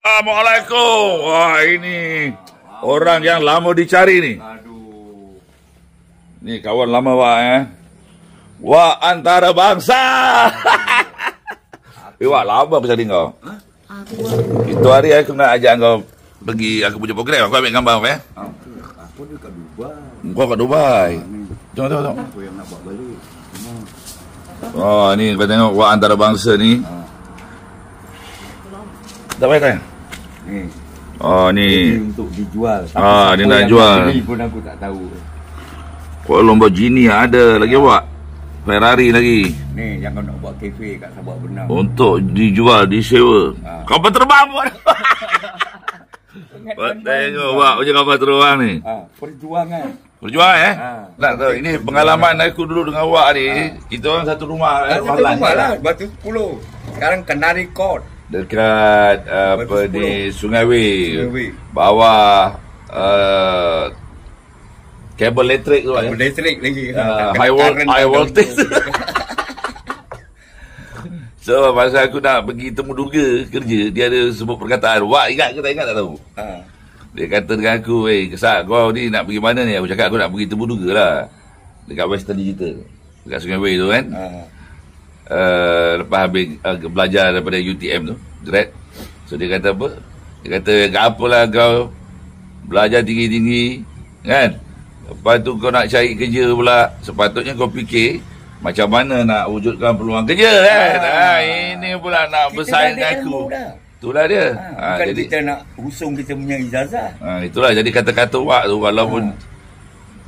Assalamualaikum. Wah, ini orang yang lama dicari ni. Aduh. Ni kawan lama Wak Wak antarabangsa. Wak, lama aku cari kau. Itu hari aku nak ajak kau pergi aku punya program. Aku ambil gambar Aku ni kat Dubai. Kau kat Dubai. Tengok. Aku yang nak buat balik. Oh, ni kau tengok Wak antarabangsa ni. Tak payah tanya. Ni. Oh, ni. Ini untuk dijual. Dia nak jual. Ini pun aku tak tahu. Kuala Lamborghini ada lagi Wak. Ferrari lagi. Ni yang kau nak buat kafe kat Sabak Benang. Untuk dijual, disewa. Kapal terbang pun. Tengok Wak punya kapal terbang ni. Perjuangan. Perjuangan Tak tahu, ini pengalaman aku dulu dengan Wak ni. Kita orang satu rumah. Satu rumah lah. Batu 10. Sekarang Kenari Court. Dekat apa ni, Sungai Wei. Bawah kabel elektrik tu. Kabel elektrik lagi. High voltage. So, masa aku nak pergi temu duga kerja, dia ada sebut perkataan. Wak, ingat ke tak ingat tak tahu? Dia kata dengan aku, Kesak, kau ni nak pergi mana ni? Aku cakap aku nak pergi temu duga lah. Dekat Western Digital. Dekat Sungai Wei tu kan. Lepas habis belajar daripada UTM tu, grad. So, dia kata apa? Dia kata, tak apalah kau belajar tinggi-tinggi, kan? Lepas tu kau nak cari kerja pula. Sepatutnya kau fikir macam mana nak wujudkan peluang kerja, kan? Ini pula nak bersaing dengan aku. Itulah dia. Bukan jadi kita nak usung kita punya ijazah. Itulah jadi kata-kata Wak tu, walaupun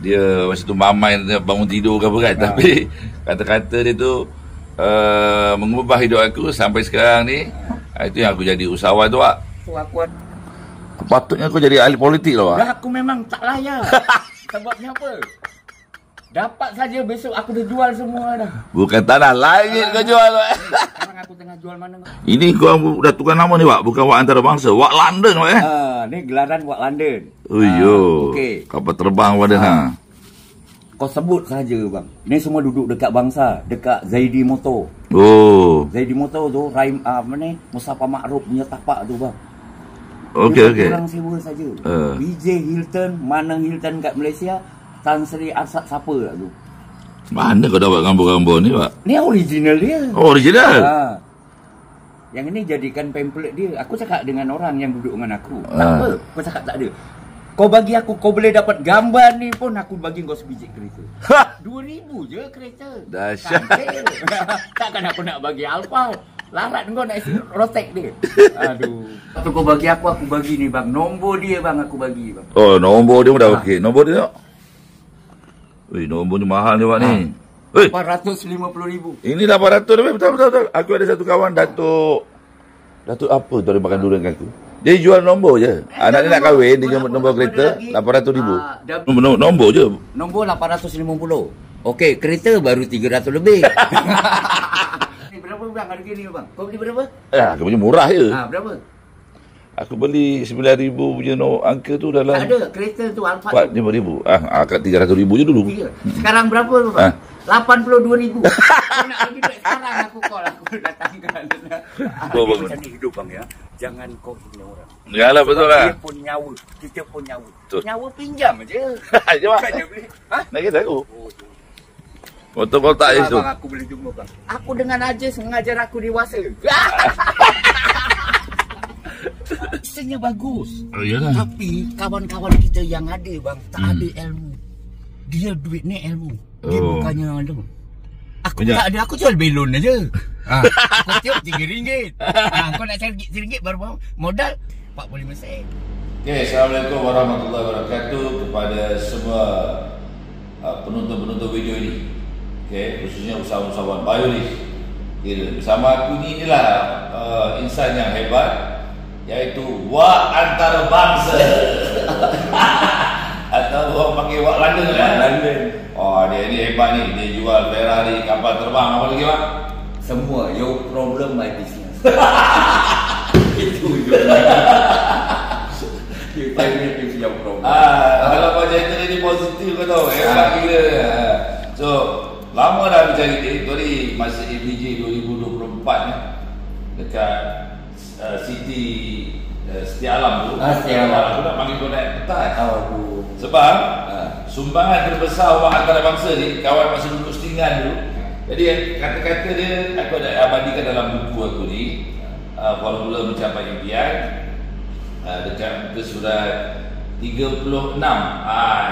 dia masa tu mamai bangun tidur ke apa kan, tapi kata-kata dia tu mengubah hidup aku sampai sekarang ni. Itu yang aku jadi usahawan tu Wak. Patutnya aku jadi ahli politik lah Wak. Dah aku memang tak layak. Sebabnya apa? Dapat saja besok aku dah jual semua dah. Bukan tanah langit kau jual Wak. Sekarang aku tengah jual mana kau? Ini kau dah tukar nama ni Wak. Bukan Wak antarabangsa, Wak London Wak. Ni gelaran Wak London. Okey. Kapal terbang pada Kau sebut saja bang. Ni semua duduk dekat Bangsa, dekat Zaidi Motor. Zaidi Motor tu Raim Mustafa Ma'ruf punya tapak tu bang. Okey. Orang sewa saja. BJ Hilton, Manang Hilton kat Malaysia, Tan Sri Arsad siapa lah tu. Mana kau dapat gambar-gambar ni Pak? Ni original dia. Oh, original? Yang ini jadikan pamphlet dia. Aku cakap dengan orang yang duduk dengan aku. Tak apa, aku cakap tak ada. Kau bagi aku, kau boleh dapat gambar ni pun aku bagi kau sebiji kereta. 2,000 je kereta. Dahsyat. Takkan aku nak bagi Alphard. Larat kau nak isi rotek dia. Aduh. Tu kau bagi aku bagi ni bang. Nombor dia bang aku bagi bang. Oh, nombor dia pun dah okey. Nombor dia tak? Nombor ni mahal ni Pak ni. 850,000. Ini 800 lebih, betul. Aku ada satu kawan Datuk apa tu dia makan durian dengan aku. Dia jual nombor je. Anak dia nak kahwin, dia jual nombor kereta 800,000. Nombor je. Nombor 850. Okey, kereta baru 300 lebih. Ni berapa bang harga ni bang? Kau beli berapa? Aku punya murah je. Berapa? Aku beli 9,000 punya angka tu dalam. Tak ada, kereta tu Alphard. 5,000. Kat 300,000 je dulu. Sekarang berapa bang? 82,000. Kau nak bagi duit sekarang aku call aku datangkan. Macam ni hidup bang ya. Jangan kau hina orang. Yalah betul lah. Dia pun nyawa, kita pun nyawa. Betul. Nyawa pinjam je. Jom. Nak kita aku. Motor kotak je tu. Aku boleh jumpa bang. Aku dengan Ajis mengajar aku dewasa. Isinya bagus. Iyalah. Tapi kawan-kawan kita yang ada bang tak ada ilmu. Dia duit ni ilmu. Dia bukannya ada. Aku tak ada, aku jual belon aja. Aku tiup RM3. Kau nak cari RM3 baru modal 45 sen. Okay, Assalamualaikum warahmatullahi wabarakatuh kepada semua penonton-penonton video ini. Okay, khususnya usahawan-usahawan bio ni. Bersama aku ni inilah insan yang hebat, iaitu Wak antarabangsa. Atau orang panggil Wak London kan? Dia ni hebat ni. Dia jual Ferrari, kapal terbang, apa lagi Wak? Semua. Your problem my business. Itu je. Itu yang problem. Kalau kau cerita ni positif kau tahu. Hebat gila. So, lama dah mencari dia. Dari masa ABJ 2024 ni. Dekat City Setia Alam tu. Setia Alam. Aku nak panggil kau naik pentas. Aduh. Sebab sumbangan terbesar orang antarabangsa ni, kawan masa duduk setinggan tu. Jadi kata-kata dia aku ada abadikan dalam buku aku ni. Formula Mencapai Impian. Dekat muka surat 36.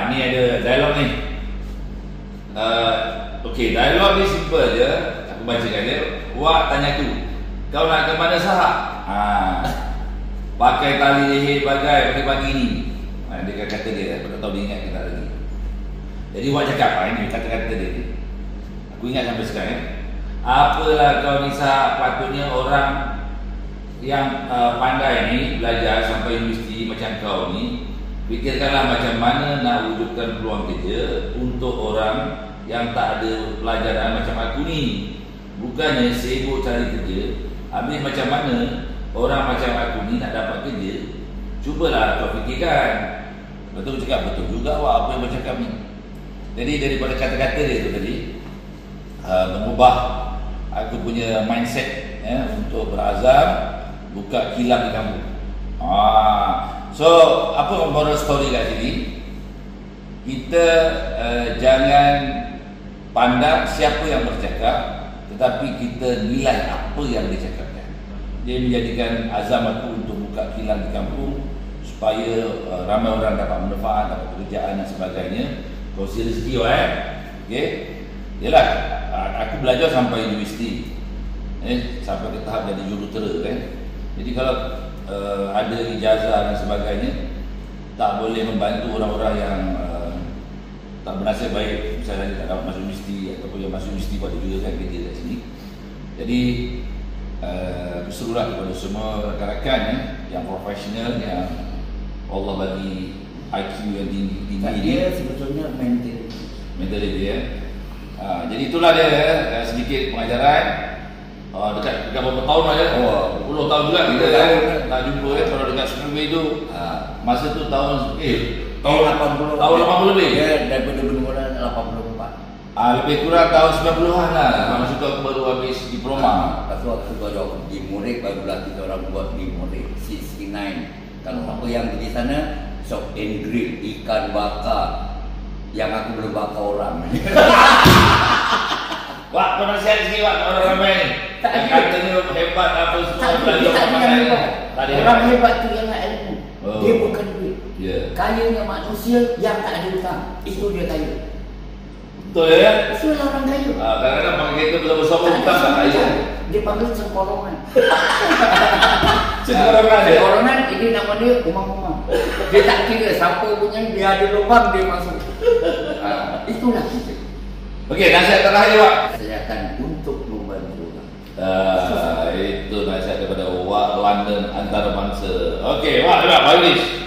Ni ada dialog ni. Okey, dialog ni simple je. Aku bacakan dia. Wak tanya aku, kau nak ke mana sahak? Pakai tali leher bagai pagi-pagi ni. Dia kata dia, aku tak tahu dia ingat ke tak lagi. Jadi Wak cakap, ini kata-kata dia ni. Aku ingat sampai sekarang. Apalah kau ni sahak, patutnya orang yang pandai ni belajar sampai universiti macam kau ni, fikirkanlah macam mana nak wujudkan peluang kerja untuk orang yang tak ada pelajaran macam aku ni. Bukannya sibuk cari kerja, habis macam mana orang macam aku ni nak dapat kerja. Cubalah kau fikirkan. Betul cakap, betul juga Wak apa yang bercakap ni. Jadi daripada kata-kata dia tu tadi, mengubah aku punya mindset untuk berazam buka kilang di kampung. So apa moral story kat sini? Kita jangan pandang siapa yang bercakap, tetapi kita nilai apa yang dia cakapkan. Dia menjadikan azam aku untuk buka kilang di kampung supaya ramai orang dapat manfaat, dapat pekerjaan dan sebagainya. Kongsi rezeki okey. Yalah, aku belajar sampai universiti. Sampai ke tahap jadi jurutera kan. Jadi kalau ada ijazah dan sebagainya, tak boleh membantu orang-orang yang tak bernasib baik, misalnya tak dapat masuk universiti ataupun yang masuk universiti pada juga kan kerja kat sini. Jadi berserulah kepada semua rakan-rakan yang profesional, yang Allah bagi IQ yang tinggi Dia sebetulnya mentality jadi itulah dia sedikit pengajaran. Dekat berapa tahun aja? 10 tahun juga kita tak jumpa kalau dekat Sungai tu. Masa tu tahun 80 lebih. Ya, daripada benar 84. Lebih kurang tahun 90-an lah. Masa tu aku baru habis diploma. Lepas tu aku baru di Murik, barulah kita orang buat di Murik 69. Kalau apa yang di sana, shop and grill, ikan bakar yang aku belum bakar orang. Wak, kau nasihat sikit Wak, orang ramai ni. Yang katanya hebat apa semua. Orang hebat tu yang nak ilmu. Dia bukan duit. Kayanya manusia yang tak ada hutang. Itu dia kaya. Betul ya? Itulah orang kaya. Kadang-kadang panggil kita bersama-sama hutang tak kaya. Dia panggil cengkorongan. Cengkorongan ini nama dia umang-umang. Dia tak kira siapa punya, dia ada lubang dia masuk. Itulah kita. Okey, nasihat terakhir Wak. Kesihatan untuk membantu orang. Itu nasihat daripada Wak London antarabangsa. Okey, Wak, Pak Yunis.